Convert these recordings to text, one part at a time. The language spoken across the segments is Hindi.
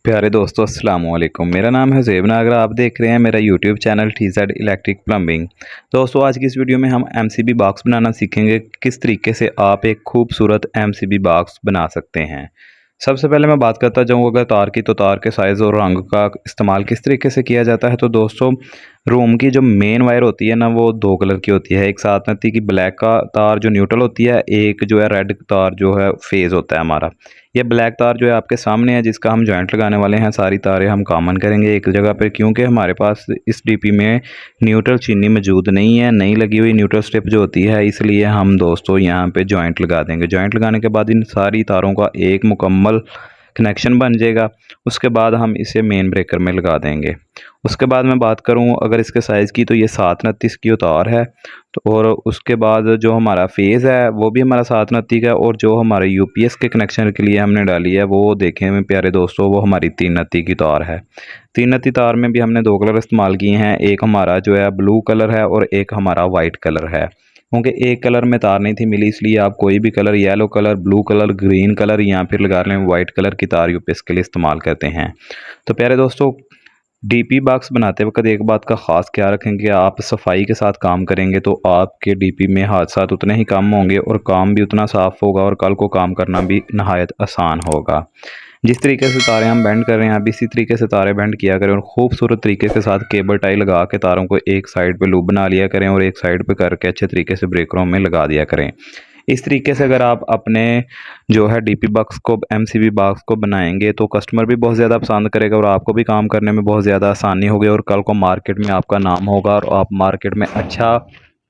प्यारे दोस्तों अस्सलाम वालेकुम। मेरा नाम है ज़ेब नागरा। आप देख रहे हैं मेरा YouTube channel TZ electric plumbing. दोस्तों आज की इस वीडियो में हम MCB बॉक्स बनाना सीखेंगे, किस तरीके से आप एक खूबसूरत MCB बॉक्स बना सकते हैं। सबसे पहले मैं बात करता जाऊँ अगर तार की, तो तार के साइज़ और रंग का इस्तेमाल किस तरीके से किया जाता है। तो दोस्तों रूम की जो मेन वायर होती है ना, वो दो कलर की होती है। एक 7 की ब्लैक का तार जो न्यूट्रल होती है, एक जो है रेड तार जो है फेज़ होता है हमारा। ये ब्लैक तार जो है आपके सामने है, जिसका हम जॉइंट लगाने वाले हैं। सारी तारें हम कॉमन करेंगे एक जगह पर, क्योंकि हमारे पास इस डीपी में न्यूट्रल चीनी मौजूद नहीं है, नई लगी हुई न्यूट्रल स्ट्रिप जो होती है, इसलिए हम दोस्तों यहाँ पे जॉइंट लगा देंगे। जॉइंट लगाने के बाद इन सारी तारों का एक मुकम्मल कनेक्शन बन जाएगा। उसके बाद हम इसे मेन ब्रेकर में लगा देंगे। उसके बाद मैं बात करूं अगर इसके साइज़ की, तो ये 729 की तार है। तो और उसके बाद जो हमारा फेज़ है वो भी हमारा 729 का है, और जो हमारे UPS के कनेक्शन के लिए हमने डाली है वो देखें में प्यारे दोस्तों, वो हमारी 329 की तार है। 329 तार में भी हमने दो कलर इस्तेमाल किए हैं, एक हमारा जो है ब्लू कलर है और एक हमारा वाइट कलर है। क्योंकि एक कलर में तार नहीं थी मिली, इसलिए आप कोई भी colour, yellow colour, blue colour, green colour या फिर लगा लें वाइट कलर की तार UPS के लिए इस्तेमाल करते हैं। तो प्यारे दोस्तों DP बॉक्स बनाते वक्त एक बात का ख़ास ख्याल रखें कि आप सफाई के साथ काम करेंगे तो आपके DP में हादसात उतने ही कम होंगे और काम भी उतना साफ़ होगा और कल को काम करना भी नहायत आसान होगा। जिस तरीके से तारें हम बेंड कर रहे हैं, अब इसी तरीके से तारें बेंड किया करें और खूबसूरत तरीके के साथ केबल टाई लगा के तारों को एक साइड पे लूप बना लिया करें और एक साइड पे करके अच्छे तरीके से ब्रेकरों में लगा दिया करें। इस तरीके से अगर आप अपने जो है DP बॉक्स को, MCB बॉक्स को बनाएंगे तो कस्टमर भी बहुत ज़्यादा पसंद करेगा और आपको भी काम करने में बहुत ज़्यादा आसानी होगी और कल को मार्केट में आपका नाम होगा और आप मार्केट में अच्छा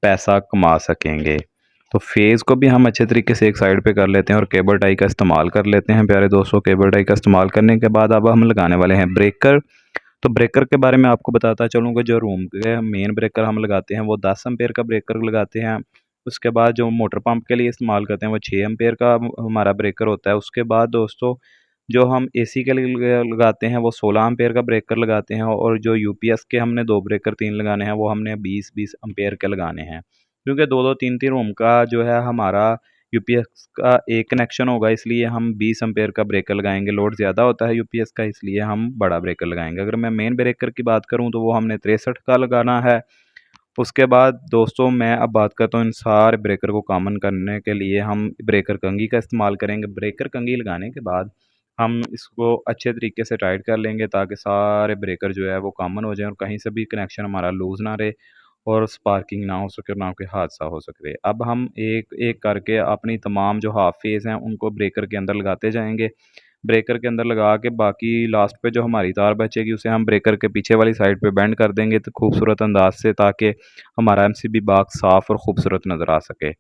पैसा कमा सकेंगे। तो फेज़ को भी हम अच्छे तरीके से एक साइड पे कर लेते हैं और केबल टाई का इस्तेमाल कर लेते हैं। प्यारे दोस्तों केबल टाई का इस्तेमाल करने के बाद अब हम लगाने वाले हैं ब्रेकर। तो ब्रेकर के बारे में आपको बताता चलूँ कि जो रूम के मेन ब्रेकर हम लगाते हैं वो 10 एम्पेयर का ब्रेकर लगाते हैं। उसके बाद जो मोटर पंप के लिए इस्तेमाल करते हैं वो 6 एम्पेयर का हमारा ब्रेकर होता है। उसके बाद दोस्तों जो हम AC के लिए लगाते हैं वो 16 एम्पेयर का ब्रेकर लगाते हैं, और जो UPS के हमने दो ब्रेकर 3 लगाने हैं वो हमने 20-20 एम्पेयर के लगाने हैं। क्योंकि 2-2 3-3 रूम का जो है हमारा UPS का एक कनेक्शन होगा, इसलिए हम 20 एम्पेयर का ब्रेकर लगाएंगे। लोड ज़्यादा होता है UPS का, इसलिए हम बड़ा ब्रेकर लगाएंगे। अगर मैं मेन ब्रेकर की बात करूँ तो वो हमने 63 का लगाना है। उसके बाद दोस्तों मैं अब बात करता हूँ इन सारे ब्रेकर को कॉमन करने के लिए हम ब्रेकर कंघी का इस्तेमाल करेंगे। ब्रेकर कंघी लगाने के बाद हम इसको अच्छे तरीके से टाइट कर लेंगे ताकि सारे ब्रेकर जो है वो कॉमन हो जाएं और कहीं से भी कनेक्शन हमारा लूज़ ना रहे और स्पार्किंग ना हो सके और ना कोई हादसा हो सके। अब हम एक एक करके अपनी तमाम जो हाफ फेज़ हैं उनको ब्रेकर के अंदर लगाते जाएंगे। ब्रेकर के अंदर लगा के बाकी लास्ट पे जो हमारी तार बचेगी उसे हम ब्रेकर के पीछे वाली साइड पे बेंड कर देंगे तो खूबसूरत अंदाज से, ताकि हमारा MCB बॉक्स साफ़ और ख़ूबसूरत नज़र आ सके,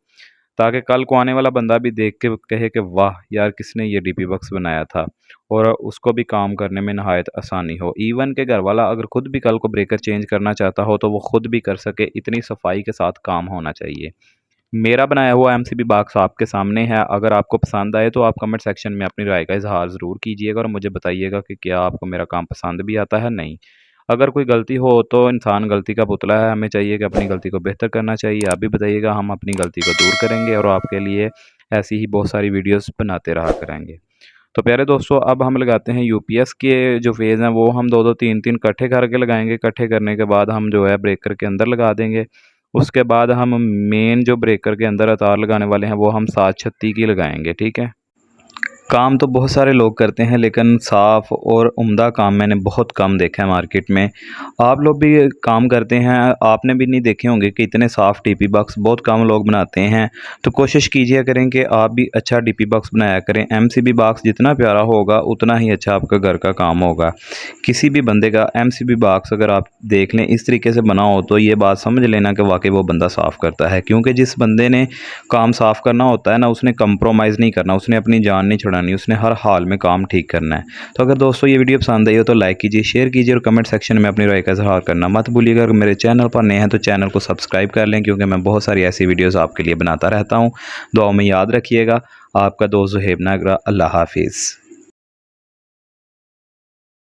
ताकि कल को आने वाला बंदा भी देख के कहे कि वाह यार किसने ये DP बॉक्स बनाया था, और उसको भी काम करने में नहायत आसानी हो। इवन के घर वाला अगर ख़ुद भी कल को ब्रेकर चेंज करना चाहता हो तो वो ख़ुद भी कर सके, इतनी सफाई के साथ काम होना चाहिए। मेरा बनाया हुआ MCB बॉक्स आपके सामने है। अगर आपको पसंद आए तो आप कमेंट सेक्शन में अपनी राय का इजहार ज़रूर कीजिएगा और मुझे बताइएगा कि क्या आपको मेरा काम पसंद भी आता है नहीं। अगर कोई गलती हो तो इंसान गलती का पुतला है, हमें चाहिए कि अपनी गलती को बेहतर करना चाहिए। आप भी बताइएगा, हम अपनी गलती को दूर करेंगे और आपके लिए ऐसी ही बहुत सारी वीडियोस बनाते रहा करेंगे। तो प्यारे दोस्तों अब हम लगाते हैं UPS के जो फेज़ हैं वो हम 2-2 3-3 इकट्ठे करके लगाएंगे। इकट्ठे करने के बाद हम जो है ब्रेकर के अंदर लगा देंगे। उसके बाद हम मेन जो ब्रेकर के अंदर तार लगाने वाले हैं वो हम 736 की लगाएंगे। ठीक है, काम तो बहुत सारे लोग करते हैं लेकिन साफ़ और उम्दा काम मैंने बहुत कम देखा है मार्केट में। आप लोग भी काम करते हैं, आपने भी नहीं देखे होंगे कि इतने साफ़ DP बॉक्स बहुत कम लोग बनाते हैं। तो कोशिश कीजिए करें कि आप भी अच्छा DP बॉक्स बनाया करें। MCB बॉक्स जितना प्यारा होगा उतना ही अच्छा आपका घर का काम होगा। किसी भी बंदे का MCB बॉक्स अगर आप देख लें इस तरीके से बना हो तो ये बात समझ लेना कि वाकई वो बंदा साफ़ करता है, क्योंकि जिस बंदे ने काम साफ़ करना होता है ना, उसने कंप्रोमाइज़ नहीं करना, उसने अपनी जान नहीं छुड़ानी, उसने हर हाल में काम ठीक करना है। तो अगर दोस्तों ये वीडियो पसंद आई हो तो लाइक कीजिए, शेयर कीजिए और कमेंट सेक्शन में अपनी राय का इज़हार करना मत भूलिएगा। अगर मेरे चैनल पर नए हैं तो चैनल को सब्सक्राइब कर लें, क्योंकि मैं बहुत सारी ऐसी वीडियोज़ आपके लिए बनाता रहता हूँ। दुआओं में याद रखिएगा। आपका दोस्त ज़ेब नागरा। अल्लाह हाफिज़।